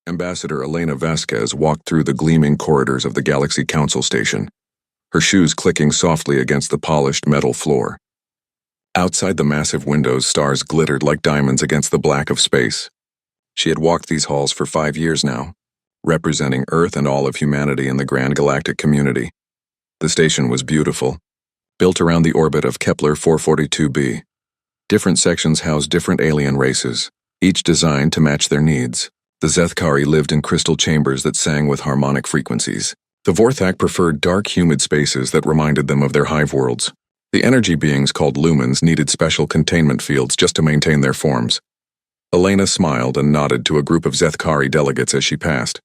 Ambassador Elena Vasquez walked through the gleaming corridors of the Galaxy Council station, her shoes clicking softly against the polished metal floor. Outside the massive windows, stars glittered like diamonds against the black of space. She had walked these halls for 5 years now, representing Earth and all of humanity in the grand galactic community. The station was beautiful, built around the orbit of Kepler 442b. Different sections housed different alien races, each designed to match their needs. The Zethkari lived in crystal chambers that sang with harmonic frequencies. The Vorthak preferred dark, humid spaces that reminded them of their hive worlds. The energy beings called lumens needed special containment fields just to maintain their forms. Elena smiled and nodded to a group of Zethkari delegates as she passed.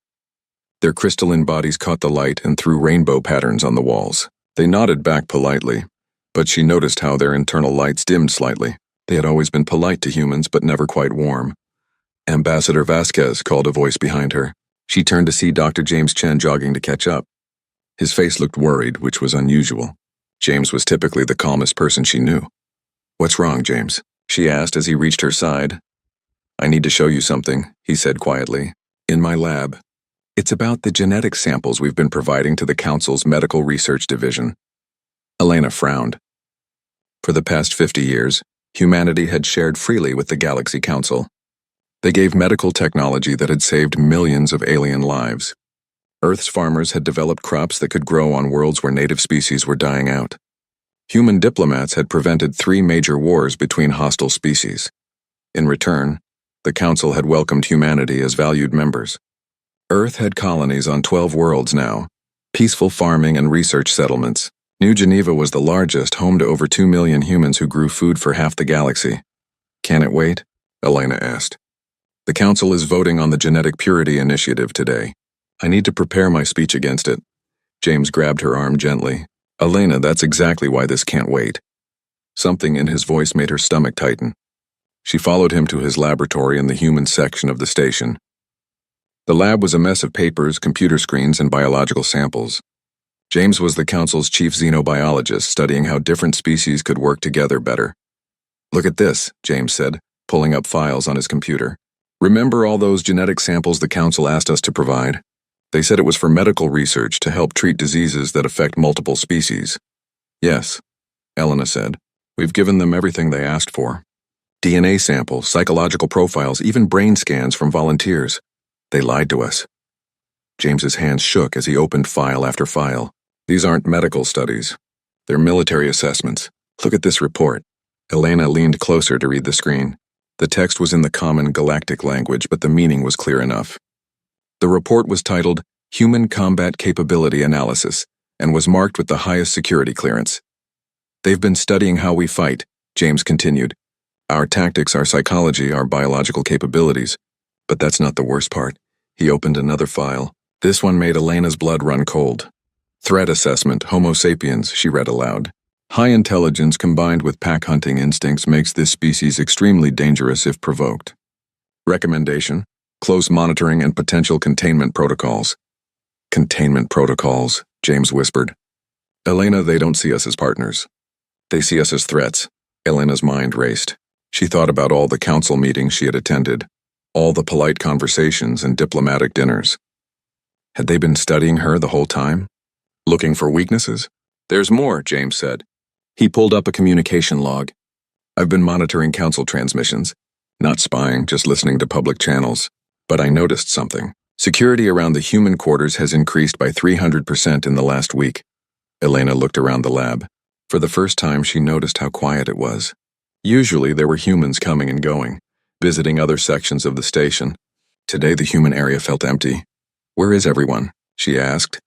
Their crystalline bodies caught the light and threw rainbow patterns on the walls. They nodded back politely, but she noticed how their internal lights dimmed slightly. They had always been polite to humans, but never quite warm. Ambassador Vasquez called a voice behind her. She turned to see Dr. James Chen jogging to catch up. His face looked worried, which was unusual. James was typically the calmest person she knew. "What's wrong, James?" she asked as he reached her side. "I need to show you something," he said quietly. "In my lab. It's about the genetic samples we've been providing to the Council's Medical Research Division." Elena frowned. For the past 50 years, humanity had shared freely with the Galaxy Council. They gave medical technology that had saved millions of alien lives. Earth's farmers had developed crops that could grow on worlds where native species were dying out. Human diplomats had prevented 3 major wars between hostile species. In return, the Council had welcomed humanity as valued members. Earth had colonies on 12 worlds now, peaceful farming and research settlements. New Geneva was the largest, home to over 2 million humans who grew food for half the galaxy. "Can it wait?" Elena asked. "The Council is voting on the Genetic Purity Initiative today. I need to prepare my speech against it." James grabbed her arm gently. "Elena, that's exactly why this can't wait." Something in his voice made her stomach tighten. She followed him to his laboratory in the human section of the station. The lab was a mess of papers, computer screens, and biological samples. James was the Council's chief xenobiologist, studying how different species could work together better. "Look at this," James said, pulling up files on his computer. "Remember all those genetic samples the Council asked us to provide? They said it was for medical research to help treat diseases that affect multiple species." "Yes," Elena said. "We've given them everything they asked for. DNA samples, psychological profiles, even brain scans from volunteers. They lied to us." James's hands shook as he opened file after file. "These aren't medical studies. They're military assessments. Look at this report." Elena leaned closer to read the screen. The text was in the common galactic language, but the meaning was clear enough. The report was titled Human Combat Capability Analysis and was marked with the highest security clearance. "They've been studying how we fight," James continued. "Our tactics, our psychology, our biological capabilities. But that's not the worst part." He opened another file. This one made Elena's blood run cold. "Threat assessment, Homo sapiens," she read aloud. "High intelligence combined with pack-hunting instincts makes this species extremely dangerous if provoked. Recommendation: close monitoring and potential containment protocols." "Containment protocols," James whispered. "Elena, they don't see us as partners. They see us as threats." Elena's mind raced. She thought about all the council meetings she had attended, all the polite conversations and diplomatic dinners. Had they been studying her the whole time? Looking for weaknesses? "There's more," James said. He pulled up a communication log. "I've been monitoring council transmissions. Not spying, just listening to public channels. But I noticed something. Security around the human quarters has increased by 300% in the last week." Elena looked around the lab. For the first time, she noticed how quiet it was. Usually, there were humans coming and going, visiting other sections of the station. Today, the human area felt empty. "Where is everyone?" she asked.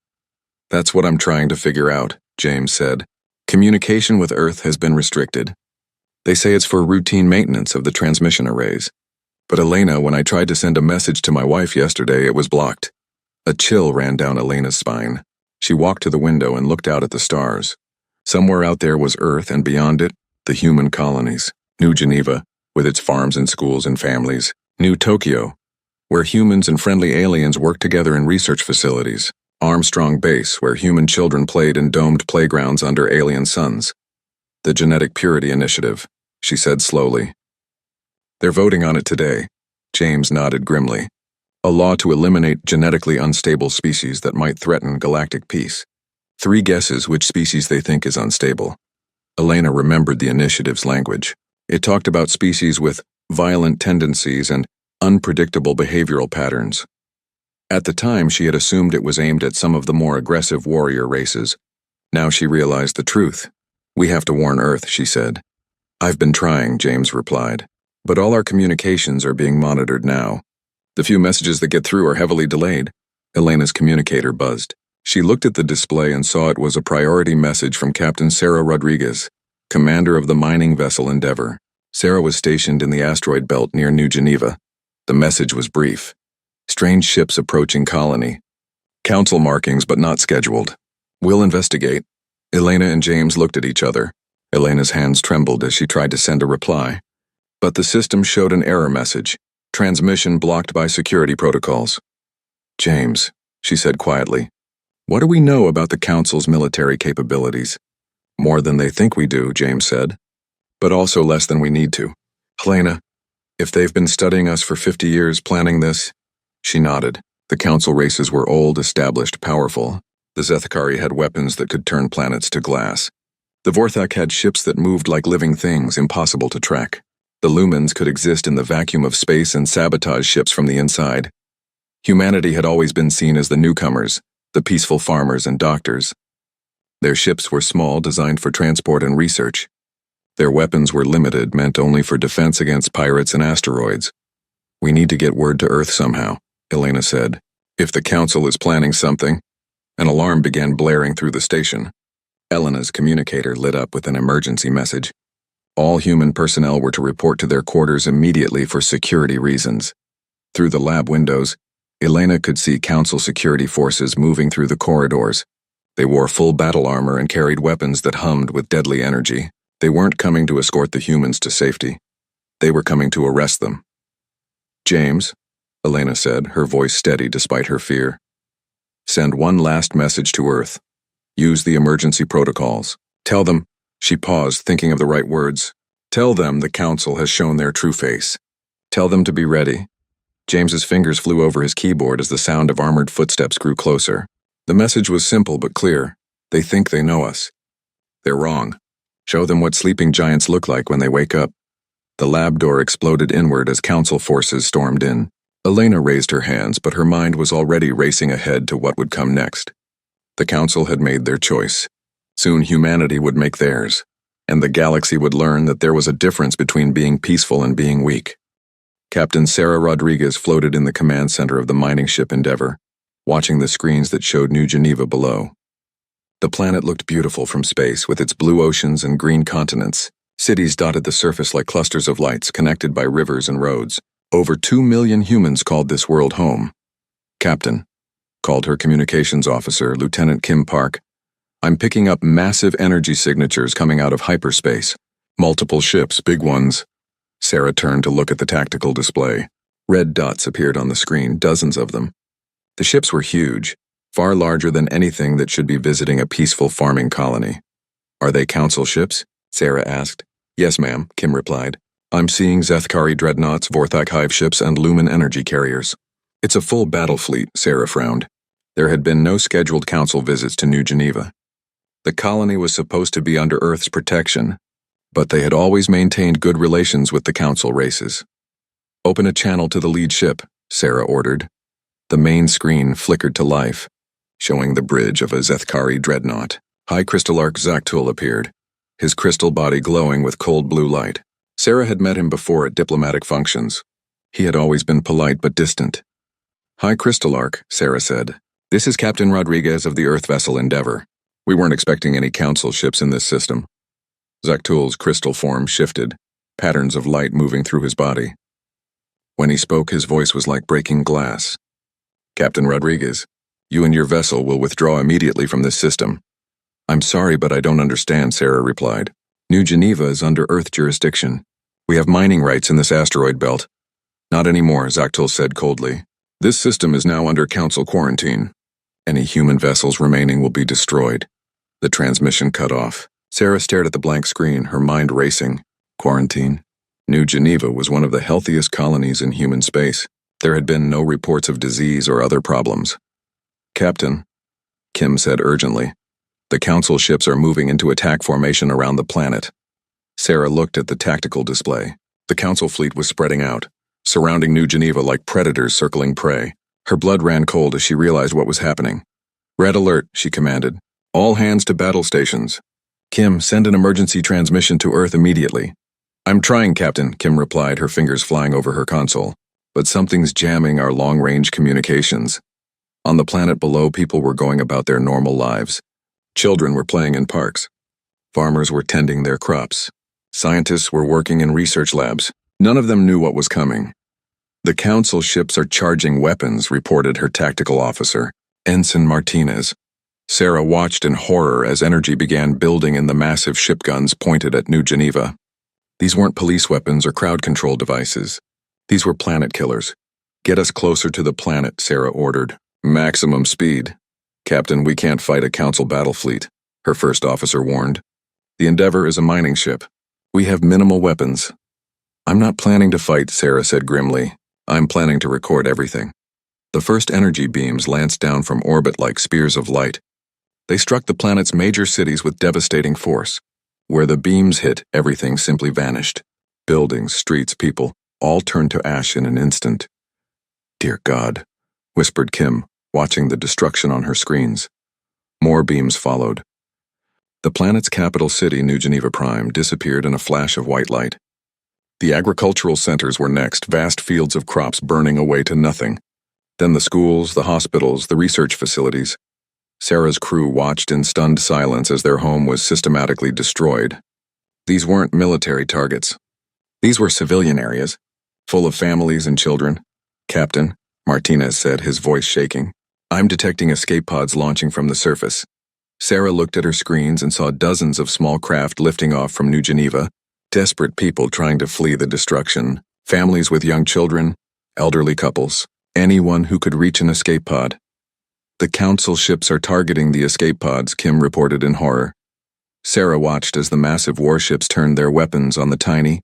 "That's what I'm trying to figure out," James said. "Communication with Earth has been restricted. They say it's for routine maintenance of the transmission arrays. But Elena, when I tried to send a message to my wife yesterday, it was blocked." A chill ran down Elena's spine. She walked to the window and looked out at the stars. Somewhere out there was Earth, and beyond it, the human colonies. New Geneva, with its farms and schools and families. New Tokyo, where humans and friendly aliens worked together in research facilities. Armstrong Base, where human children played in domed playgrounds under alien suns. "The Genetic Purity Initiative," she said slowly. "They're voting on it today." James nodded grimly. A law to eliminate genetically unstable species that might threaten galactic peace. 3 guesses which species they think is unstable. Elena remembered the initiative's language. It talked about species with violent tendencies and unpredictable behavioral patterns. At the time, she had assumed it was aimed at some of the more aggressive warrior races. Now she realized the truth. "We have to warn Earth," she said. "I've been trying," James replied. "But all our communications are being monitored now. The few messages that get through are heavily delayed." Elena's communicator buzzed. She looked at the display and saw it was a priority message from Captain Sarah Rodriguez, commander of the mining vessel Endeavor. Sarah was stationed in the asteroid belt near New Geneva. The message was brief. "Strange ships approaching colony. Council markings but not scheduled. We'll investigate." Elena and James looked at each other. Elena's hands trembled as she tried to send a reply. But the system showed an error message. "Transmission blocked by security protocols." "James," she said quietly, "what do we know about the Council's military capabilities?" "More than they think we do," James said. "But also less than we need to." "Helena, if they've been studying us for 50 years planning this..." She nodded. The Council races were old, established, powerful. The Zethkari had weapons that could turn planets to glass. The Vorthak had ships that moved like living things, impossible to track. The Lumens could exist in the vacuum of space and sabotage ships from the inside. Humanity had always been seen as the newcomers, the peaceful farmers and doctors. Their ships were small, designed for transport and research. Their weapons were limited, meant only for defense against pirates and asteroids. "We need to get word to Earth somehow," Elena said. "If the Council is planning something..." An alarm began blaring through the station. Elena's communicator lit up with an emergency message. All human personnel were to report to their quarters immediately for security reasons. Through the lab windows, Elena could see Council security forces moving through the corridors. They wore full battle armor and carried weapons that hummed with deadly energy. They weren't coming to escort the humans to safety. They were coming to arrest them. "James," Elena said, her voice steady despite her fear. "Send one last message to Earth. Use the emergency protocols. Tell them..." She paused, thinking of the right words. "Tell them the Council has shown their true face. Tell them to be ready." James's fingers flew over his keyboard as the sound of armored footsteps grew closer. The message was simple but clear. "They think they know us. They're wrong. Show them what sleeping giants look like when they wake up." The lab door exploded inward as Council forces stormed in. Elena raised her hands, but her mind was already racing ahead to what would come next. The Council had made their choice. Soon humanity would make theirs, and the galaxy would learn that there was a difference between being peaceful and being weak. Captain Sarah Rodriguez floated in the command center of the mining ship Endeavor, watching the screens that showed New Geneva below. The planet looked beautiful from space, with its blue oceans and green continents. Cities dotted the surface like clusters of lights connected by rivers and roads. Over 2 million humans called this world home. "Captain," called her communications officer, Lieutenant Kim Park, "I'm picking up massive energy signatures coming out of hyperspace. Multiple ships, big ones." Sarah turned to look at the tactical display. Red dots appeared on the screen, dozens of them. The ships were huge, far larger than anything that should be visiting a peaceful farming colony. "Are they Council ships?" Sarah asked. "Yes, ma'am," Kim replied. "I'm seeing Zethkari dreadnoughts, Vorthak hive ships, and Lumen energy carriers." "It's a full battle fleet," Sarah frowned. There had been no scheduled Council visits to New Geneva. The colony was supposed to be under Earth's protection, but they had always maintained good relations with the Council races. "Open a channel to the lead ship," Sarah ordered. The main screen flickered to life, showing the bridge of a Zethkari dreadnought. High Crystallarch Zaktul appeared, his crystal body glowing with cold blue light. Sarah had met him before at diplomatic functions. He had always been polite but distant. "High Crystallarch," Sarah said. "This is Captain Rodriguez of the Earth vessel Endeavor. We weren't expecting any Council ships in this system." Zaktul's crystal form shifted, patterns of light moving through his body. When he spoke, his voice was like breaking glass. "Captain Rodriguez, you and your vessel will withdraw immediately from this system." "I'm sorry, but I don't understand," Sarah replied. "New Geneva is under Earth jurisdiction. We have mining rights in this asteroid belt." "Not anymore," Zaktul said coldly. "This system is now under Council quarantine. Any human vessels remaining will be destroyed." The transmission cut off. Sarah stared at the blank screen, her mind racing. Quarantine? New Geneva was one of the healthiest colonies in human space. There had been no reports of disease or other problems. "Captain," Kim said urgently, "the Council ships are moving into attack formation around the planet." Sarah looked at the tactical display. The Council fleet was spreading out, surrounding New Geneva like predators circling prey. Her blood ran cold as she realized what was happening. "Red alert," she commanded. "All hands to battle stations. Kim, send an emergency transmission to Earth immediately." "I'm trying, Captain," Kim replied, her fingers flying over her console. "But something's jamming our long-range communications." On the planet below, people were going about their normal lives. Children were playing in parks. Farmers were tending their crops. Scientists were working in research labs. None of them knew what was coming. "The Council ships are charging weapons," reported her tactical officer, Ensign Martinez. Sarah watched in horror as energy began building in the massive ship guns pointed at New Geneva. These weren't police weapons or crowd control devices. These were planet killers. "Get us closer to the planet," Sarah ordered. "Maximum speed." "Captain, we can't fight a Council battle fleet," her first officer warned. "The Endeavour is a mining ship. We have minimal weapons." "I'm not planning to fight," Sarah said grimly. "I'm planning to record everything." The first energy beams lanced down from orbit like spears of light. They struck the planet's major cities with devastating force. Where the beams hit, everything simply vanished. Buildings, streets, people, all turned to ash in an instant. "Dear God," whispered Kim, watching the destruction on her screens. More beams followed. The planet's capital city, New Geneva Prime, disappeared in a flash of white light. The agricultural centers were next, vast fields of crops burning away to nothing. Then the schools, the hospitals, the research facilities. Sarah's crew watched in stunned silence as their home was systematically destroyed. These weren't military targets. These were civilian areas, full of families and children. "Captain," Martinez said, his voice shaking, "I'm detecting escape pods launching from the surface." Sarah looked at her screens and saw dozens of small craft lifting off from New Geneva, desperate people trying to flee the destruction, families with young children, elderly couples, anyone who could reach an escape pod. "The Council ships are targeting the escape pods," Kim reported in horror. Sarah watched as the massive warships turned their weapons on the tiny,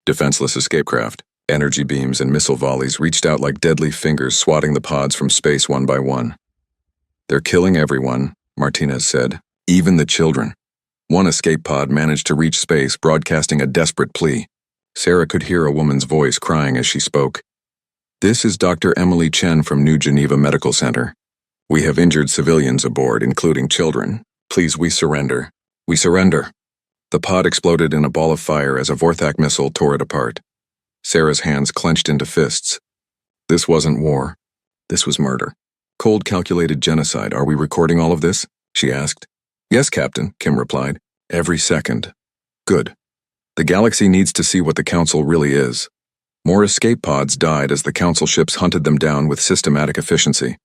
defenseless escape craft. Energy beams and missile volleys reached out like deadly fingers, swatting the pods from space one by one. "They're killing everyone," Martinez said, "even the children." One escape pod managed to reach space, broadcasting a desperate plea. Sarah could hear a woman's voice crying as she spoke. "This is Dr. Emily Chen from New Geneva Medical Center. We have injured civilians aboard, including children. Please, we surrender. We surrender." The pod exploded in a ball of fire as a Vorthak missile tore it apart. Sarah's hands clenched into fists. This wasn't war. This was murder. Cold, calculated genocide. "Are we recording all of this?" she asked. "Yes, Captain," Kim replied. "Every second." "Good. The galaxy needs to see what the Council really is." More escape pods died as the Council ships hunted them down with systematic efficiency.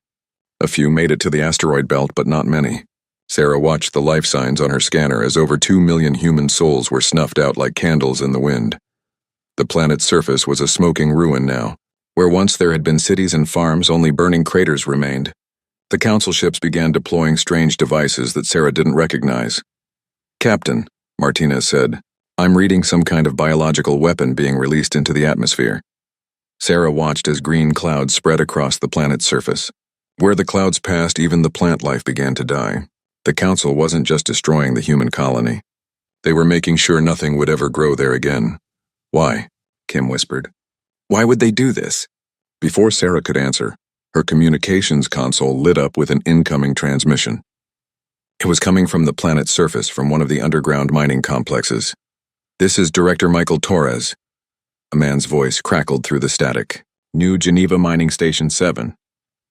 A few made it to the asteroid belt, but not many. Sarah watched the life signs on her scanner as over 2 million human souls were snuffed out like candles in the wind. The planet's surface was a smoking ruin now. Where once there had been cities and farms, only burning craters remained. The Council ships began deploying strange devices that Sarah didn't recognize. "Captain," Martinez said, "I'm reading some kind of biological weapon being released into the atmosphere." Sarah watched as green clouds spread across the planet's surface. Where the clouds passed, even the plant life began to die. The Council wasn't just destroying the human colony. They were making sure nothing would ever grow there again. "Why?" Kim whispered. "Why would they do this?" Before Sarah could answer, her communications console lit up with an incoming transmission. It was coming from the planet's surface, from one of the underground mining complexes. "This is Director Michael Torres." A man's voice crackled through the static. "New Geneva Mining Station 7.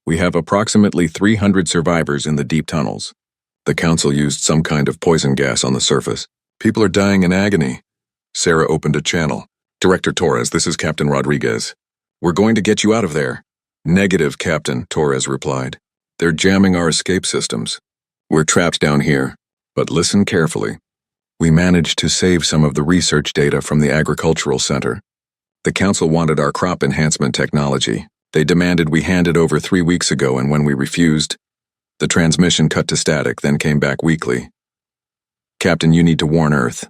We have approximately 300 survivors in the deep tunnels. The Council used some kind of poison gas on the surface. People are dying in agony." Sarah opened a channel. "Director Torres, this is Captain Rodriguez. We're going to get you out of there." "Negative, Captain," Torres replied. "They're jamming our escape systems. We're trapped down here. But listen carefully. We managed to save some of the research data from the agricultural center. The Council wanted our crop enhancement technology. They demanded we hand it over 3 weeks ago, and when we refused, the transmission cut to static, then came back weakly. Captain, you need to warn Earth.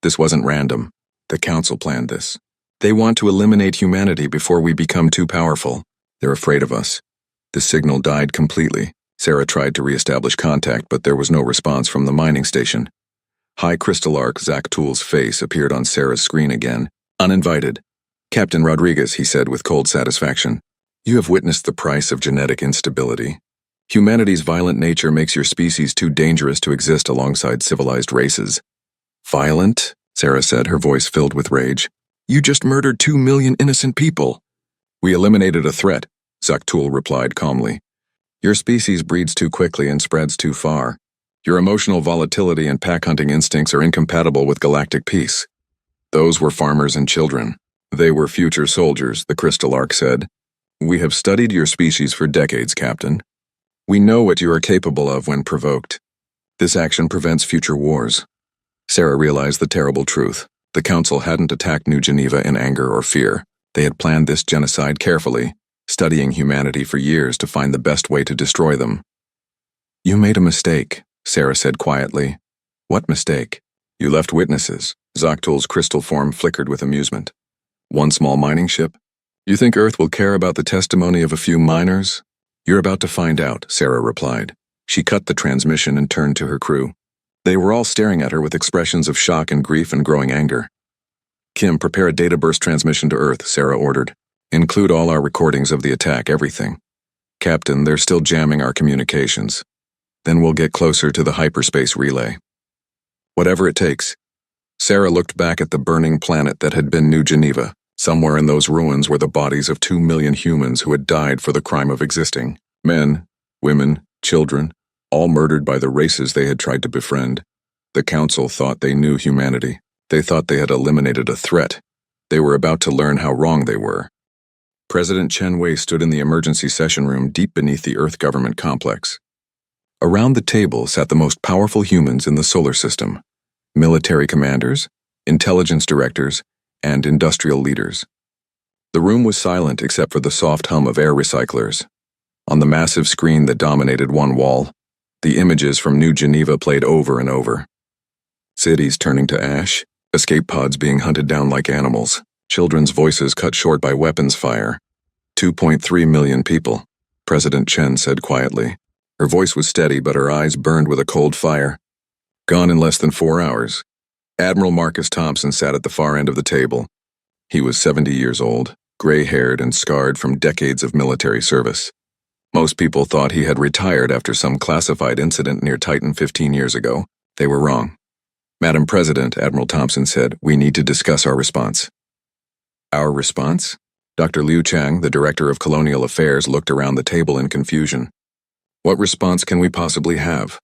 This wasn't random. The Council planned this. They want to eliminate humanity before we become too powerful. They're afraid of us. The signal died completely. Sarah tried to re-establish contact, but there was no response from the mining station. High Crystal Arc Zaktoul's face appeared on Sarah's screen again, uninvited. "Captain Rodriguez," he said with cold satisfaction, "you have witnessed the price of genetic instability. Humanity's violent nature makes your species too dangerous to exist alongside civilized races." "Violent?" Sarah said, her voice filled with rage. "You just murdered 2 million innocent people." "We eliminated a threat," Zaktoul replied calmly. "Your species breeds too quickly and spreads too far. Your emotional volatility and pack-hunting instincts are incompatible with galactic peace." "Those were farmers and children. They were future soldiers," the Crystal Arc said. "We have studied your species for decades, Captain. We know what you are capable of when provoked. This action prevents future wars." Sarah realized the terrible truth. The Council hadn't attacked New Geneva in anger or fear. They had planned this genocide carefully, studying humanity for years to find the best way to destroy them. "You made a mistake," Sarah said quietly. "What mistake?" "You left witnesses." Zaktoul's crystal form flickered with amusement. "One small mining ship? You think Earth will care about the testimony of a few miners?" "You're about to find out," Sarah replied. She cut the transmission and turned to her crew. They were all staring at her with expressions of shock and grief and growing anger. "Kim, prepare a data burst transmission to Earth," Sarah ordered. "Include all our recordings of the attack, everything." "Captain, they're still jamming our communications." "Then we'll get closer to the hyperspace relay." "Whatever it takes." Sarah looked back at the burning planet that had been New Geneva. Somewhere in those ruins were the bodies of 2 million humans who had died for the crime of existing. Men, women, children, all murdered by the races they had tried to befriend. The Council thought they knew humanity. They thought they had eliminated a threat. They were about to learn how wrong they were. President Chen Wei stood in the emergency session room deep beneath the Earth government complex. Around the table sat the most powerful humans in the solar system: military commanders, intelligence directors, and industrial leaders. The room was silent except for the soft hum of air recyclers. On the massive screen that dominated one wall, the images from New Geneva played over and over. Cities turning to ash, escape pods being hunted down like animals, children's voices cut short by weapons fire. 2.3 million people, President Chen said quietly. Her voice was steady, but her eyes burned with a cold fire. Gone in less than 4 hours. Admiral Marcus Thompson sat at the far end of the table. He was 70 years old, gray-haired and scarred from decades of military service. Most people thought he had retired after some classified incident near Titan 15 years ago. They were wrong. "Madam President," Admiral Thompson said, "we need to discuss our response." "Our response?" Dr. Liu Chang, the Director of Colonial Affairs, looked around the table in confusion. "What response can we possibly have?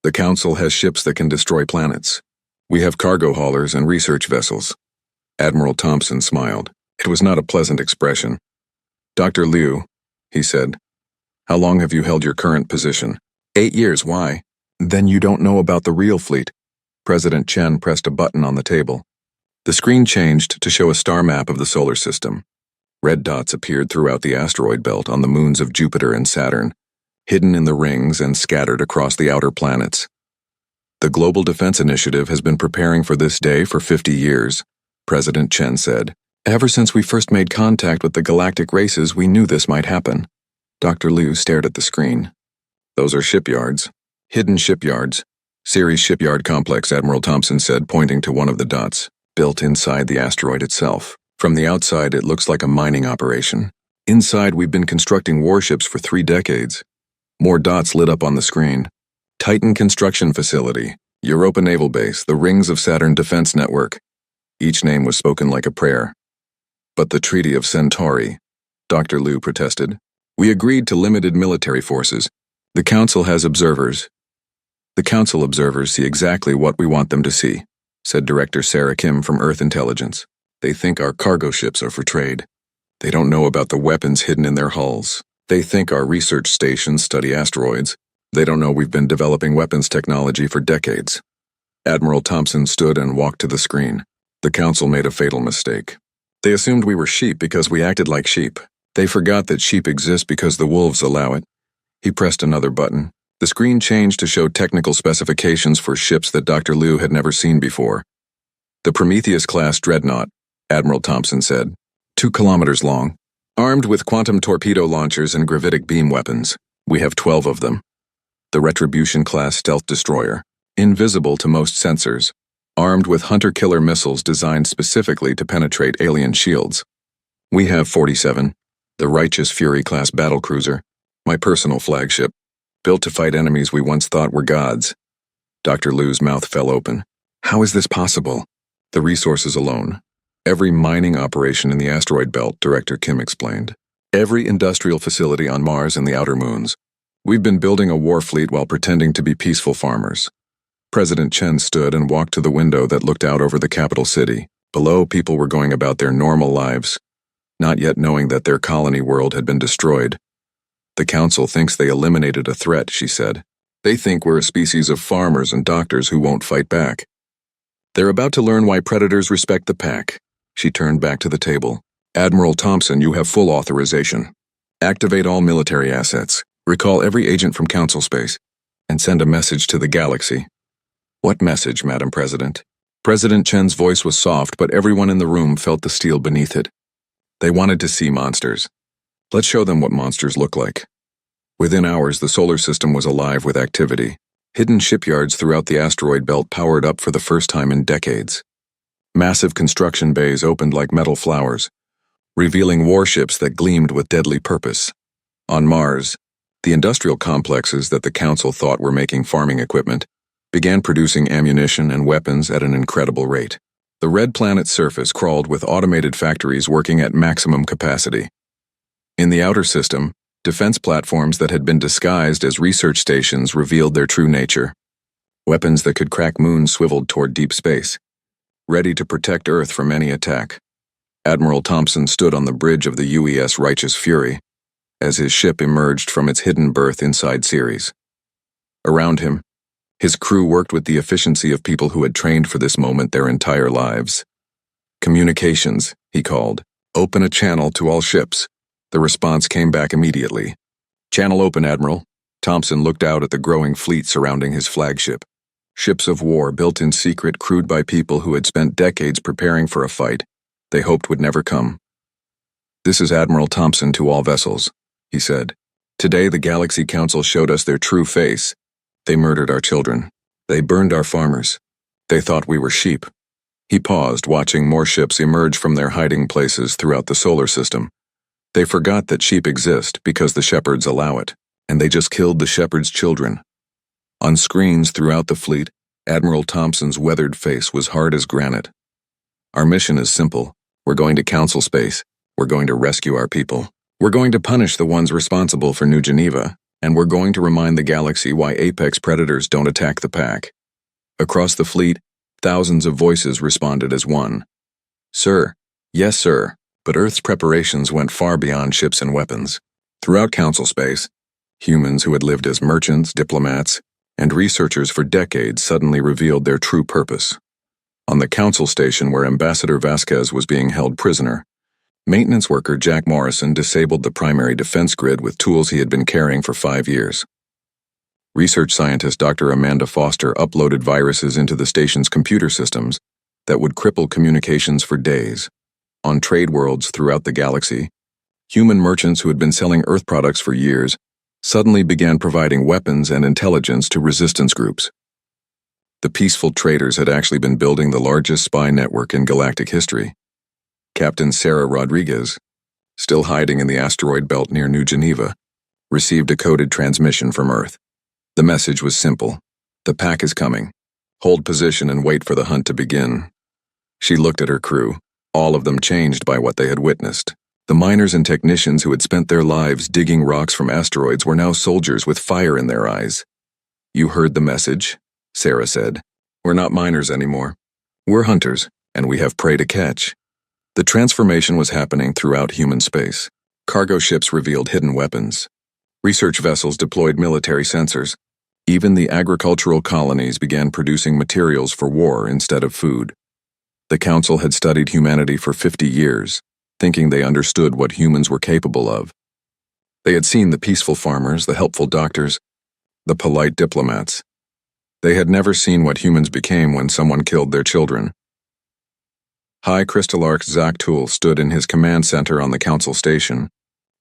The Council has ships that can destroy planets. We have cargo haulers and research vessels." Admiral Thompson smiled. It was not a pleasant expression. "Dr. Liu," he said, "how long have you held your current position?" 8 years, why? "Then you don't know about the real fleet." President Chen pressed a button on the table. The screen changed to show a star map of the solar system. Red dots appeared throughout the asteroid belt on the moons of Jupiter and Saturn, hidden in the rings and scattered across the outer planets. "The Global Defense Initiative has been preparing for this day for 50 years, President Chen said. "Ever since we first made contact with the galactic races, we knew this might happen." Dr. Liu stared at the screen. "Those are shipyards. Hidden shipyards. Ceres Shipyard Complex," Admiral Thompson said, pointing to one of the dots, built inside the asteroid itself. "From the outside, it looks like a mining operation. Inside, we've been constructing warships for 3 decades. More dots lit up on the screen. Titan Construction Facility, Europa Naval Base, the Rings of Saturn Defense Network." Each name was spoken like a prayer. "But the Treaty of Centauri," Dr. Liu protested. "We agreed to limited military forces. The Council has observers." "The Council observers see exactly what we want them to see," said Director Sarah Kim from Earth Intelligence. "They think our cargo ships are for trade. They don't know about the weapons hidden in their hulls. They think our research stations study asteroids. They don't know we've been developing weapons technology for decades." Admiral Thompson stood and walked to the screen. "The Council made a fatal mistake. They assumed we were sheep because we acted like sheep. They forgot that sheep exist because the wolves allow it." He pressed another button. The screen changed to show technical specifications for ships that Dr. Liu had never seen before. "The Prometheus-class dreadnought," Admiral Thompson said. 2 kilometers long, Armed with quantum torpedo launchers and gravitic beam weapons, we have 12 of them. The Retribution-class stealth destroyer, invisible to most sensors, armed with hunter-killer missiles designed specifically to penetrate alien shields. We have 47, the Righteous Fury-class battlecruiser, my personal flagship, built to fight enemies we once thought were gods. Dr. Liu's mouth fell open. How is this possible? The resources alone. Every mining operation in the asteroid belt, Director Kim explained. Every industrial facility on Mars and the outer moons. We've been building a war fleet while pretending to be peaceful farmers. President Chen stood and walked to the window that looked out over the capital city. Below, people were going about their normal lives, not yet knowing that their colony world had been destroyed. The council thinks they eliminated a threat, she said. They think we're a species of farmers and doctors who won't fight back. They're about to learn why predators respect the pack. She turned back to the table. Admiral Thompson, you have full authorization. Activate all military assets. Recall every agent from Council Space. And send a message to the galaxy. What message, Madam President? President Chen's voice was soft, but everyone in the room felt the steel beneath it. They wanted to see monsters. Let's show them what monsters look like. Within hours, the solar system was alive with activity. Hidden shipyards throughout the asteroid belt powered up for the first time in decades. Massive construction bays opened like metal flowers, revealing warships that gleamed with deadly purpose. On Mars, the industrial complexes that the Council thought were making farming equipment began producing ammunition and weapons at an incredible rate. The red planet's surface crawled with automated factories working at maximum capacity. In the outer system, defense platforms that had been disguised as research stations revealed their true nature. Weapons that could crack moons swiveled toward deep space, ready to protect Earth from any attack. Admiral Thompson stood on the bridge of the UES Righteous Fury as his ship emerged from its hidden berth inside Ceres. Around him, his crew worked with the efficiency of people who had trained for this moment their entire lives. Communications, he called. Open a channel to all ships. The response came back immediately. Channel open, Admiral. Thompson looked out at the growing fleet surrounding his flagship. Ships of war built in secret, crewed by people who had spent decades preparing for a fight they hoped would never come. This is Admiral Thompson to all vessels, he said. Today the Galaxy Council showed us their true face. They murdered our children. They burned our farmers. They thought we were sheep. He paused, watching more ships emerge from their hiding places throughout the solar system. They forgot that sheep exist because the shepherds allow it, and they just killed the shepherds' children. On screens throughout the fleet, Admiral Thompson's weathered face was hard as granite. Our mission is simple. We're going to Council Space. We're going to rescue our people. We're going to punish the ones responsible for New Geneva, and we're going to remind the galaxy why apex predators don't attack the pack. Across the fleet, thousands of voices responded as one. Sir, yes, sir. But Earth's preparations went far beyond ships and weapons. Throughout Council Space, humans who had lived as merchants, diplomats, and researchers for decades suddenly revealed their true purpose. On the Council Station where Ambassador Vasquez was being held prisoner, maintenance worker Jack Morrison disabled the primary defense grid with tools he had been carrying for 5 years. Research scientist Dr. Amanda Foster uploaded viruses into the station's computer systems that would cripple communications for days. On trade worlds throughout the galaxy, human merchants who had been selling Earth products for years suddenly began providing weapons and intelligence to resistance groups. The peaceful traders had actually been building the largest spy network in galactic history. Captain Sarah Rodriguez, still hiding in the asteroid belt near New Geneva, received a coded transmission from Earth. The message was simple. The pack is coming. Hold position and wait for the hunt to begin. She looked at her crew. All of them changed by what they had witnessed. The miners and technicians who had spent their lives digging rocks from asteroids were now soldiers with fire in their eyes. You heard the message, Sarah said. We're not miners anymore. We're hunters, and we have prey to catch. The transformation was happening throughout human space. Cargo ships revealed hidden weapons. Research vessels deployed military sensors. Even the agricultural colonies began producing materials for war instead of food. The Council had studied humanity for 50 years, thinking they understood what humans were capable of. They had seen the peaceful farmers, the helpful doctors, the polite diplomats. They had never seen what humans became when someone killed their children. High Crystallarch Zaktul stood in his command center on the council station,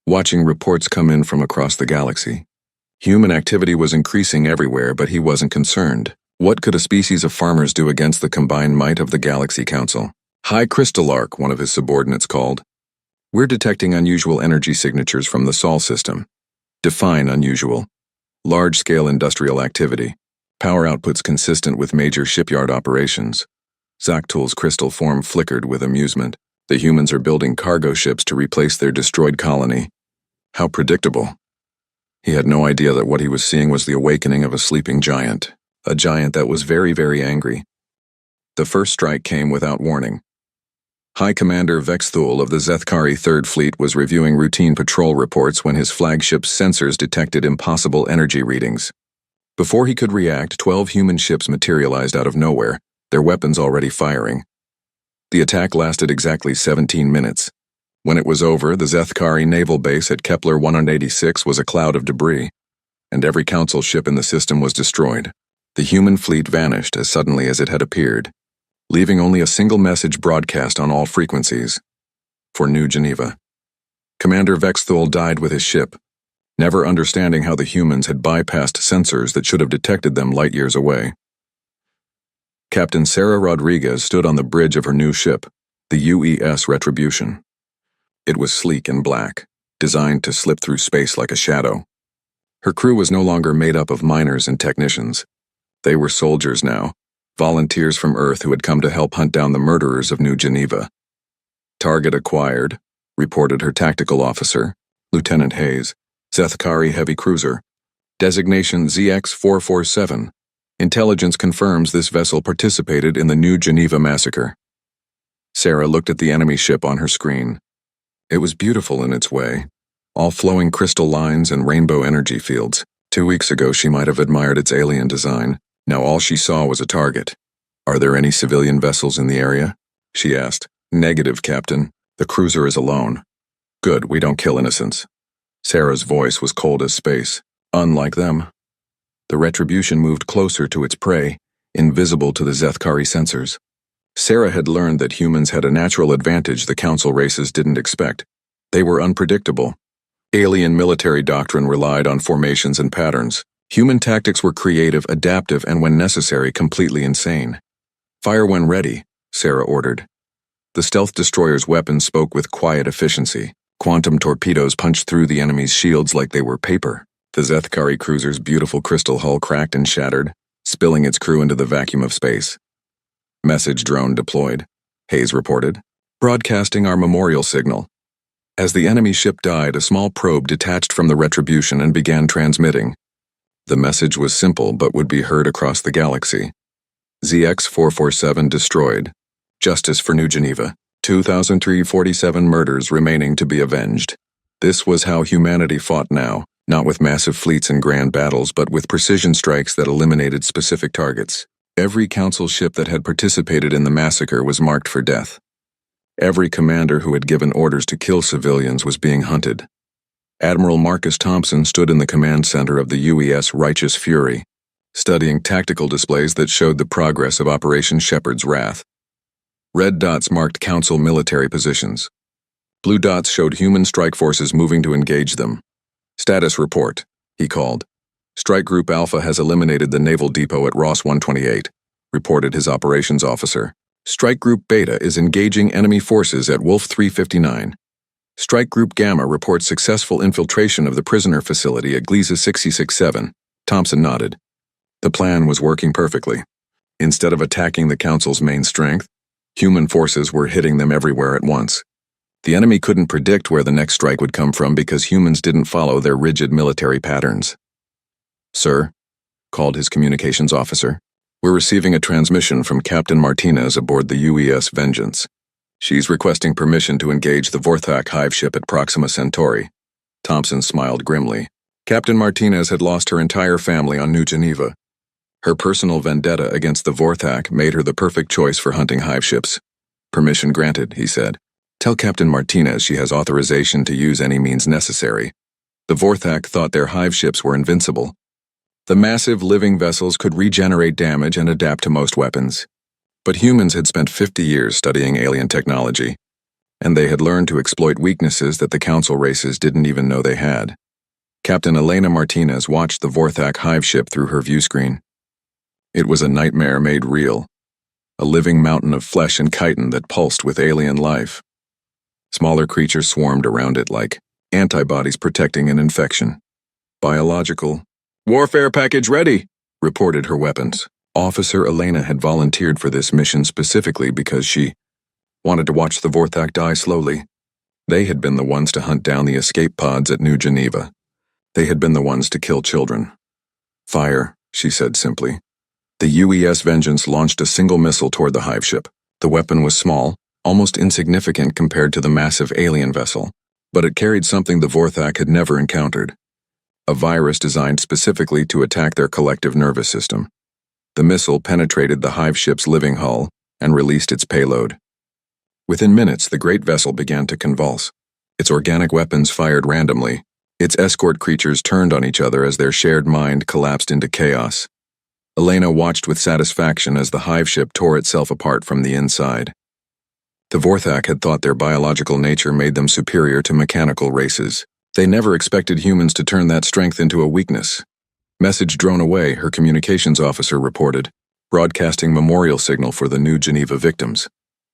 watching reports come in from across the galaxy. Human activity was increasing everywhere, but he wasn't concerned. What could a species of farmers do against the combined might of the Galaxy Council? High Crystallarch, one of his subordinates called. We're detecting unusual energy signatures from the Sol system. Define unusual. Large-scale industrial activity. Power outputs consistent with major shipyard operations. Zaktul's crystal form flickered with amusement. The humans are building cargo ships to replace their destroyed colony. How predictable. He had no idea that what he was seeing was the awakening of a sleeping giant. A giant that was very, very angry. The first strike came without warning. High Commander Vexthul of the Zethkari Third Fleet was reviewing routine patrol reports when his flagship's sensors detected impossible energy readings. Before he could react, 12 human ships materialized out of nowhere, their weapons already firing. The attack lasted exactly 17 minutes. When it was over, the Zethkari naval base at Kepler 186 was a cloud of debris, and every council ship in the system was destroyed. The human fleet vanished as suddenly as it had appeared, leaving only a single message broadcast on all frequencies. For New Geneva. Commander Vexthul died with his ship, never understanding how the humans had bypassed sensors that should have detected them light years away. Captain Sarah Rodriguez stood on the bridge of her new ship, the UES Retribution. It was sleek and black, designed to slip through space like a shadow. Her crew was no longer made up of miners and technicians. They were soldiers now, volunteers from Earth who had come to help hunt down the murderers of New Geneva. Target acquired, reported her tactical officer, Lieutenant Hayes, Zethkari Heavy Cruiser. Designation ZX-447. Intelligence confirms this vessel participated in the New Geneva massacre. Sarah looked at the enemy ship on her screen. It was beautiful in its way, all flowing crystal lines and rainbow energy fields. 2 weeks ago she might have admired its alien design. Now all she saw was a target. Are there any civilian vessels in the area? She asked. Negative, Captain. The cruiser is alone. Good, we don't kill innocents. Sarah's voice was cold as space. Unlike them. The Retribution moved closer to its prey, invisible to the Zethkari sensors. Sarah had learned that humans had a natural advantage the council races didn't expect. They were unpredictable. Alien military doctrine relied on formations and patterns. Human tactics were creative, adaptive, and when necessary, completely insane. Fire when ready, Sarah ordered. The stealth destroyer's weapons spoke with quiet efficiency. Quantum torpedoes punched through the enemy's shields like they were paper. The Zethkari cruiser's beautiful crystal hull cracked and shattered, spilling its crew into the vacuum of space. Message drone deployed, Hayes reported, broadcasting our memorial signal. As the enemy ship died, a small probe detached from the Retribution and began transmitting. The message was simple but would be heard across the galaxy. ZX-447 destroyed. Justice for New Geneva. 2,347 murders remaining to be avenged. This was how humanity fought now, not with massive fleets and grand battles, but with precision strikes that eliminated specific targets. Every council ship that had participated in the massacre was marked for death. Every commander who had given orders to kill civilians was being hunted. Admiral Marcus Thompson stood in the command center of the UES Righteous Fury, studying tactical displays that showed the progress of Operation Shepherd's Wrath. Red dots marked council military positions. Blue dots showed human strike forces moving to engage them. Status report, he called. Strike Group Alpha has eliminated the naval depot at Ross 128, reported his operations officer. Strike Group Beta is engaging enemy forces at Wolf 359. Strike Group Gamma reports successful infiltration of the prisoner facility at Gliese 667. Thompson nodded. The plan was working perfectly. Instead of attacking the Council's main strength, human forces were hitting them everywhere at once. The enemy couldn't predict where the next strike would come from because humans didn't follow their rigid military patterns. Sir, called his communications officer, we're receiving a transmission from Captain Martinez aboard the UES Vengeance. She's requesting permission to engage the Vorthak hive ship at Proxima Centauri. Thompson smiled grimly. Captain Martinez had lost her entire family on New Geneva. Her personal vendetta against the Vorthak made her the perfect choice for hunting hive ships. Permission granted, he said. Tell Captain Martinez she has authorization to use any means necessary. The Vorthak thought their hive ships were invincible. The massive living vessels could regenerate damage and adapt to most weapons. But humans had spent 50 years studying alien technology, and they had learned to exploit weaknesses that the council races didn't even know they had. Captain Elena Martinez watched the Vorthak hive ship through her viewscreen. It was a nightmare made real, a living mountain of flesh and chitin that pulsed with alien life. Smaller creatures swarmed around it like antibodies protecting an infection. Biological. "Warfare package ready," reported her weapons. Officer Elena had volunteered for this mission specifically because she wanted to watch the Vorthak die slowly. They had been the ones to hunt down the escape pods at New Geneva. They had been the ones to kill children. "Fire," she said simply. The UES Vengeance launched a single missile toward the hive ship. The weapon was small, almost insignificant compared to the massive alien vessel, but it carried something the Vorthak had never encountered: a virus designed specifically to attack their collective nervous system. The missile penetrated the hive ship's living hull and released its payload. Within minutes, the great vessel began to convulse. Its organic weapons fired randomly. Its escort creatures turned on each other as their shared mind collapsed into chaos. Elena watched with satisfaction as the hive ship tore itself apart from the inside. The Vorthak had thought their biological nature made them superior to mechanical races. They never expected humans to turn that strength into a weakness. "Message drone away," her communications officer reported, broadcasting memorial signal for the New Geneva victims.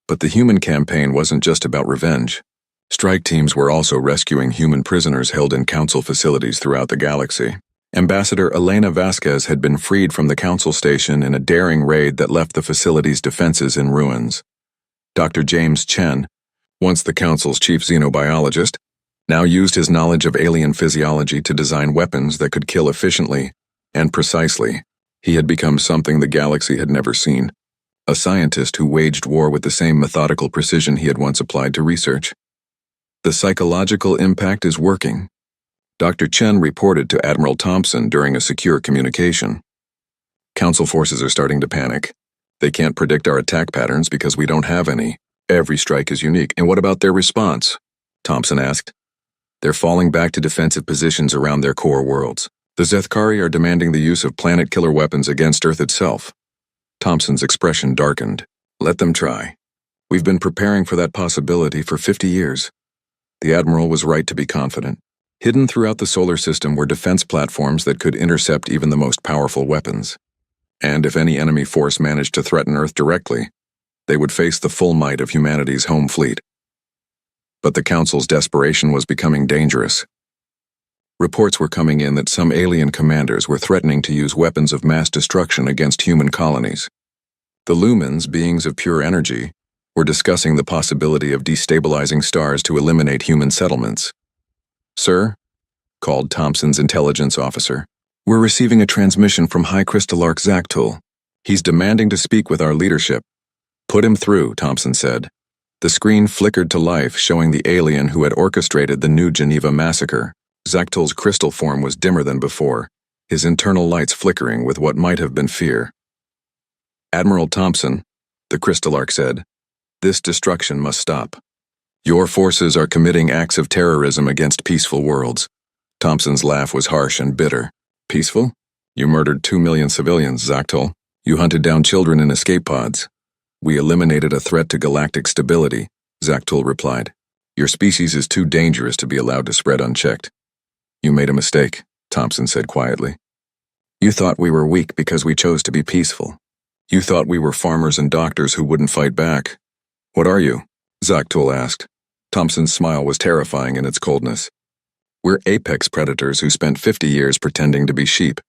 But the human campaign wasn't just about revenge. Strike teams were also rescuing human prisoners held in council facilities throughout the galaxy. Ambassador Elena Vasquez had been freed from the council station in a daring raid that left the facility's defenses in ruins. Dr. James Chen, once the council's chief xenobiologist, now used his knowledge of alien physiology to design weapons that could kill efficiently and precisely. He had become something the galaxy had never seen: a scientist who waged war with the same methodical precision he had once applied to research. "The psychological impact is working," Dr. Chen reported to Admiral Thompson during a secure communication. "Council forces are starting to panic. They can't predict our attack patterns because we don't have any. Every strike is unique." "And what about their response?" Thompson asked. "They're falling back to defensive positions around their core worlds. The Zethkari are demanding the use of planet-killer weapons against Earth itself." Thompson's expression darkened. "Let them try. We've been preparing for that possibility for 50 years. The Admiral was right to be confident. Hidden throughout the solar system were defense platforms that could intercept even the most powerful weapons. And if any enemy force managed to threaten Earth directly, they would face the full might of humanity's home fleet." But the Council's desperation was becoming dangerous. Reports were coming in that some alien commanders were threatening to use weapons of mass destruction against human colonies. The Lumens, beings of pure energy, were discussing the possibility of destabilizing stars to eliminate human settlements. "Sir," called Thompson's intelligence officer, "we're receiving a transmission from High Crystallarch Zaktul. He's demanding to speak with our leadership." "Put him through," Thompson said. The screen flickered to life, showing the alien who had orchestrated the New Geneva massacre. Zaktul's crystal form was dimmer than before, his internal lights flickering with what might have been fear. "Admiral Thompson," the Crystallarch said, "this destruction must stop. Your forces are committing acts of terrorism against peaceful worlds." Thompson's laugh was harsh and bitter. "Peaceful? You murdered 2 million civilians, Zaktul. You hunted down children in escape pods. We eliminated a threat to galactic stability," Zaktul replied. "Your species is too dangerous to be allowed to spread unchecked." "You made a mistake," Thompson said quietly. "You thought we were weak because we chose to be peaceful. You thought we were farmers and doctors who wouldn't fight back." "What are you?" Zaktul asked. Thompson's smile was terrifying in its coldness. "We're apex predators who spent 50 years pretending to be sheep.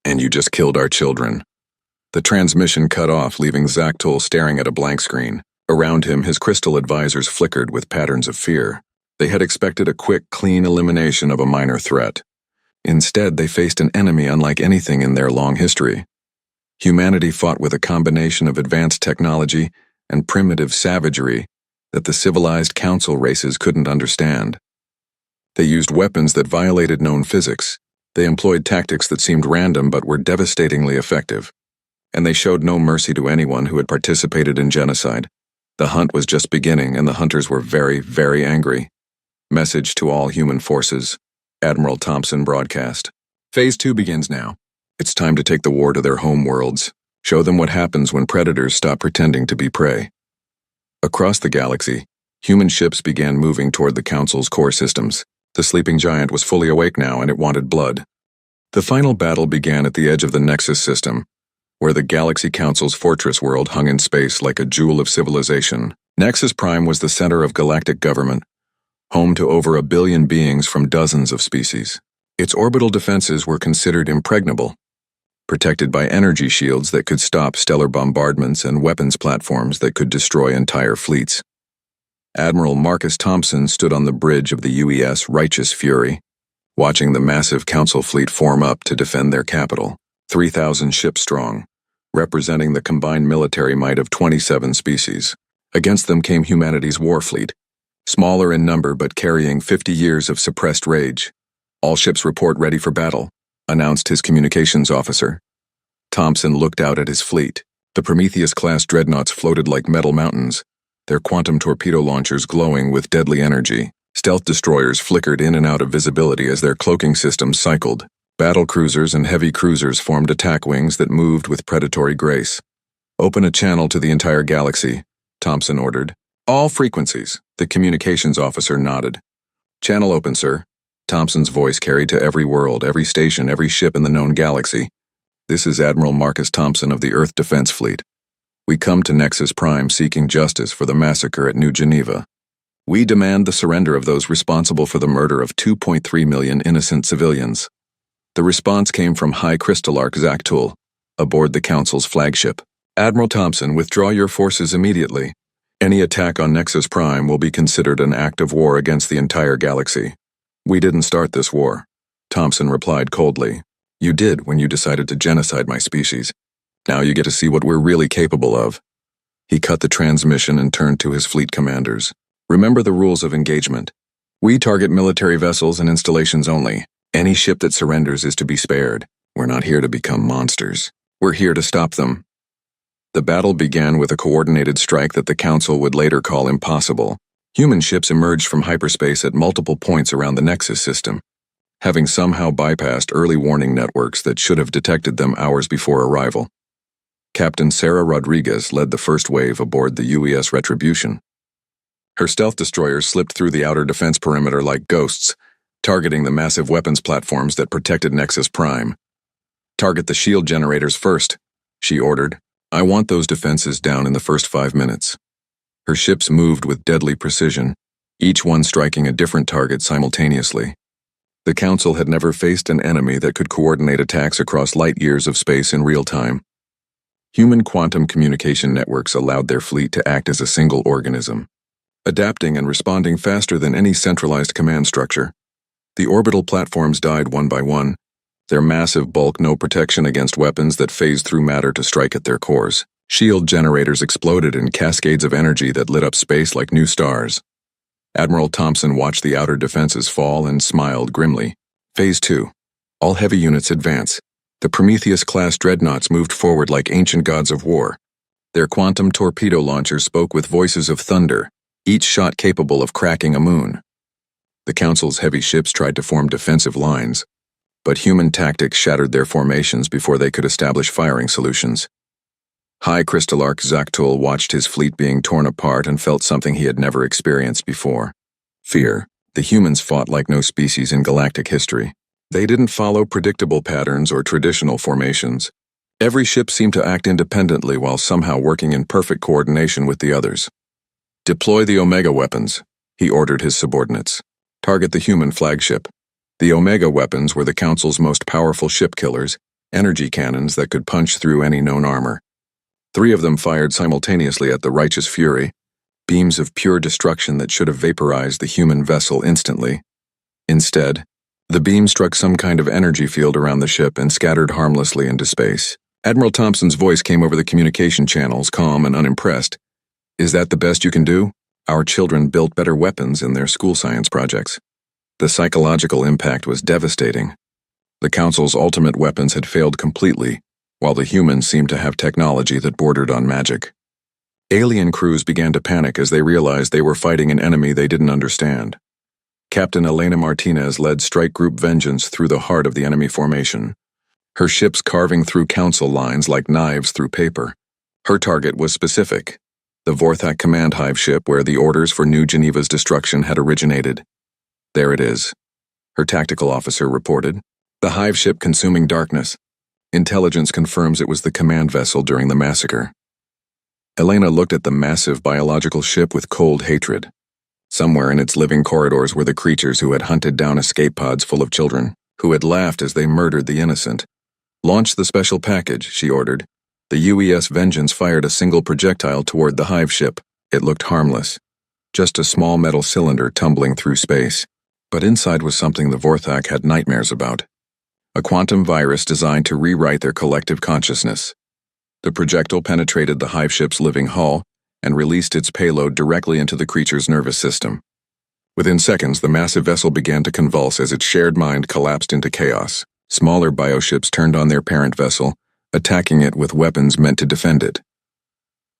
And you just killed our children." The transmission cut off, leaving Zaktul staring at a blank screen. Around him, his crystal advisors flickered with patterns of fear. They had expected a quick, clean elimination of a minor threat. Instead, they faced an enemy unlike anything in their long history. Humanity fought with a combination of advanced technology and primitive savagery that the civilized council races couldn't understand. They used weapons that violated known physics. They employed tactics that seemed random but were devastatingly effective. And they showed no mercy to anyone who had participated in genocide. The hunt was just beginning, and the hunters were very, very angry. "Message to all human forces," Admiral Thompson broadcast. "Phase 2 begins now. It's time to take the war to their home worlds. Show them what happens when predators stop pretending to be prey. Across the galaxy, human ships began moving toward the Council's core systems. The sleeping giant was fully awake now, and it wanted blood. The final battle began at the edge of the Nexus system, where the Galaxy Council's fortress world hung in space like a jewel of civilization. Nexus Prime was the center of galactic government, home to over 1 billion beings from dozens of species. Its orbital defenses were considered impregnable, protected by energy shields that could stop stellar bombardments and weapons platforms that could destroy entire fleets. Admiral Marcus Thompson stood on the bridge of the UES Righteous Fury, watching the massive Council fleet form up to defend their capital, 3,000 ships strong, representing the combined military might of 27 species. Against them came humanity's war fleet, smaller in number but carrying 50 years of suppressed rage. "All ships report ready for battle," announced his communications officer. Thompson looked out at his fleet. The Prometheus-class dreadnoughts floated like metal mountains, their quantum torpedo launchers glowing with deadly energy. Stealth destroyers flickered in and out of visibility as their cloaking systems cycled. Battle cruisers and heavy cruisers formed attack wings that moved with predatory grace. "Open a channel to the entire galaxy," Thompson ordered. "All frequencies," the communications officer nodded. "Channel open, sir." Thompson's voice carried to every world, every station, every ship in the known galaxy. "This is Admiral Marcus Thompson of the Earth Defense Fleet. We come to Nexus Prime seeking justice for the massacre at New Geneva. We demand the surrender of those responsible for the murder of 2.3 million innocent civilians." The response came from High Crystallarch Zaktul, aboard the Council's flagship. "Admiral Thompson, withdraw your forces immediately. Any attack on Nexus Prime will be considered an act of war against the entire galaxy." "We didn't start this war," Thompson replied coldly. "You did when you decided to genocide my species. Now you get to see what we're really capable of." He cut the transmission and turned to his fleet commanders. "Remember the rules of engagement. We target military vessels and installations only. Any ship that surrenders is to be spared. We're not here to become monsters. We're here to stop them." The battle began with a coordinated strike that the Council would later call impossible. Human ships emerged from hyperspace at multiple points around the Nexus system, having somehow bypassed early warning networks that should have detected them hours before arrival. Captain Sarah Rodriguez led the first wave aboard the UES Retribution. Her stealth destroyers slipped through the outer defense perimeter like ghosts, targeting the massive weapons platforms that protected Nexus Prime. "Target the shield generators first," she ordered. "I want those defenses down in the first 5 minutes." Her ships moved with deadly precision, each one striking a different target simultaneously. The Council had never faced an enemy that could coordinate attacks across light years of space in real time. Human quantum communication networks allowed their fleet to act as a single organism, adapting and responding faster than any centralized command structure. The orbital platforms died one by one, their massive bulk no protection against weapons that phased through matter to strike at their cores. Shield generators exploded in cascades of energy that lit up space like new stars. Admiral Thompson watched the outer defenses fall and smiled grimly. Phase 2. All heavy units advance. The Prometheus-class dreadnoughts moved forward like ancient gods of war. Their quantum torpedo launchers spoke with voices of thunder, each shot capable of cracking a moon. The Council's heavy ships tried to form defensive lines, but human tactics shattered their formations before they could establish firing solutions. High Crystallarch Zaktul watched his fleet being torn apart and felt something he had never experienced before. Fear. The humans fought like no species in galactic history. They didn't follow predictable patterns or traditional formations. Every ship seemed to act independently while somehow working in perfect coordination with the others. "Deploy the Omega weapons," he ordered his subordinates. "Target the human flagship." The Omega weapons were the Council's most powerful ship killers, energy cannons that could punch through any known armor. 3 of them fired simultaneously at the Righteous Fury, beams of pure destruction that should have vaporized the human vessel instantly. Instead, the beam struck some kind of energy field around the ship and scattered harmlessly into space. Admiral Thompson's voice came over the communication channels, calm and unimpressed. "Is that the best you can do? Our children built better weapons in their school science projects." The psychological impact was devastating. The Council's ultimate weapons had failed completely, while the humans seemed to have technology that bordered on magic. Alien crews began to panic as they realized they were fighting an enemy they didn't understand. Captain Elena Martinez led Strike Group Vengeance through the heart of the enemy formation. her ships carving through council lines like knives through paper. Her target was specific: the Vorthak command hive ship where the orders for New Geneva's destruction had originated. "There it is," her tactical officer reported. "The hive ship consuming darkness. Intelligence confirms it was the command vessel during the massacre." Elena looked at the massive biological ship with cold hatred. Somewhere in its living corridors were the creatures who had hunted down escape pods full of children, who had laughed as they murdered the innocent. "Launch the special package," she ordered. The UES Vengeance fired a single projectile toward the hive ship. It looked harmless, just a small metal cylinder tumbling through space. But inside was something the Vorthak had nightmares about: a quantum virus designed to rewrite their collective consciousness. The projectile penetrated the hive ship's living hull and released its payload directly into the creature's nervous system. Within seconds, the massive vessel began to convulse as its shared mind collapsed into chaos. Smaller bioships turned on their parent vessel, attacking it with weapons meant to defend it.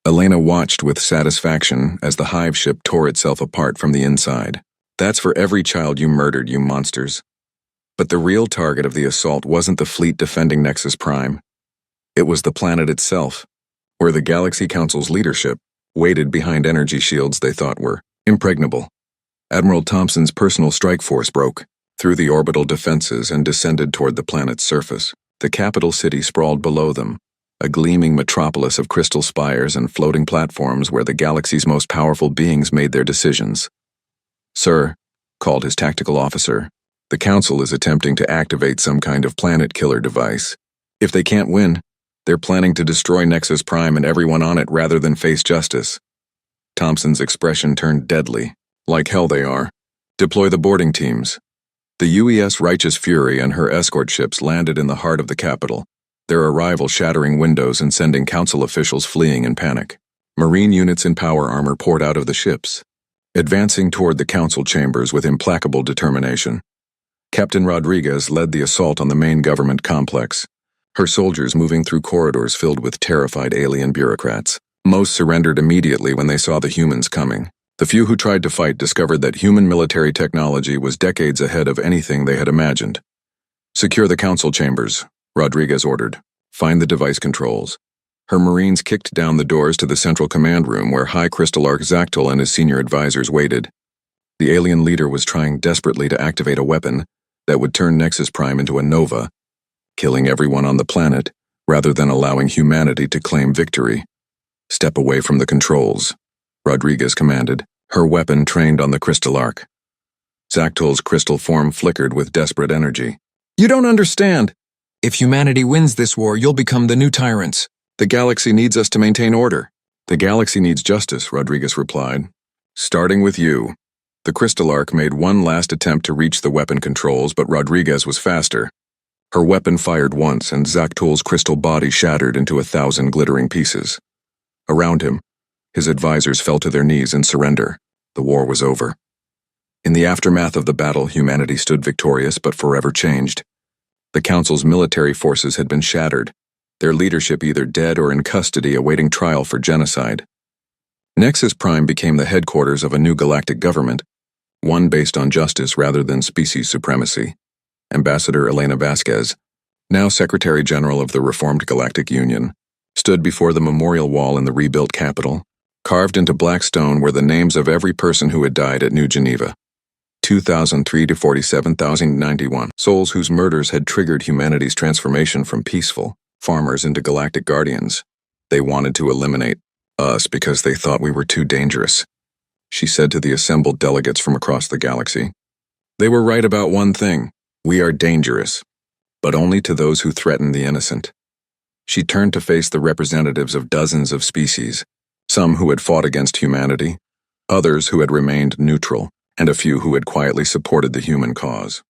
Elena watched with satisfaction as the hive ship tore itself apart from the inside. "That's for every child you murdered, you monsters." But the real target of the assault wasn't the fleet defending Nexus Prime. It was the planet itself, where the Galaxy Council's leadership waited behind energy shields they thought were impregnable. Admiral Thompson's personal strike force broke through the orbital defenses and descended toward the planet's surface. The capital city sprawled below them, a gleaming metropolis of crystal spires and floating platforms where the galaxy's most powerful beings made their decisions. "Sir," called his tactical officer, "the Council is attempting to activate some kind of planet-killer device. If they can't win, they're planning to destroy Nexus Prime and everyone on it rather than face justice." Thompson's expression turned deadly. "Like hell they are. Deploy the boarding teams." The UES Righteous Fury and her escort ships landed in the heart of the capital, their arrival shattering windows and sending Council officials fleeing in panic. Marine units in power armor poured out of the ships, advancing toward the Council chambers with implacable determination. Captain Rodriguez led the assault on the main government complex, her soldiers moving through corridors filled with terrified alien bureaucrats. Most surrendered immediately when they saw the humans coming. The few who tried to fight discovered that human military technology was decades ahead of anything they had imagined. "Secure the Council chambers," Rodriguez ordered. "Find the device controls." Her Marines kicked down the doors to the central command room where High Crystallarch Zactul and his senior advisors waited. The alien leader was trying desperately to activate a weapon that would turn Nexus Prime into a nova, killing everyone on the planet rather than allowing humanity to claim victory. "Step away from the controls," Rodriguez commanded, her weapon trained on the Crystallarch. Zactul's crystal form flickered with desperate energy. "You don't understand. If humanity wins this war, you'll become the new tyrants. The galaxy needs us to maintain order." "The galaxy needs justice," Rodriguez replied. "Starting with you." The Crystallarch made one last attempt to reach the weapon controls, but Rodriguez was faster. Her weapon fired once, and Zactul's crystal body shattered into 1,000 glittering pieces. Around him, his advisors fell to their knees in surrender. The war was over. In the aftermath of the battle, humanity stood victorious but forever changed. The Council's military forces had been shattered, their leadership either dead or in custody awaiting trial for genocide. Nexus Prime became the headquarters of a new galactic government, one based on justice rather than species supremacy. Ambassador Elena Vasquez, now Secretary General of the Reformed Galactic Union, stood before the memorial wall in the rebuilt capital. Carved into black stone were the names of every person who had died at New Geneva. 2,003 to 47,091 souls whose murders had triggered humanity's transformation from peaceful farmers into galactic guardians. They wanted to eliminate us because they thought we were too dangerous, she said to the assembled delegates from across the galaxy. They were right about one thing: we are dangerous, but only to those who threaten the innocent. She turned to face the representatives of dozens of species, some who had fought against humanity, others who had remained neutral, and a few who had quietly supported the human cause.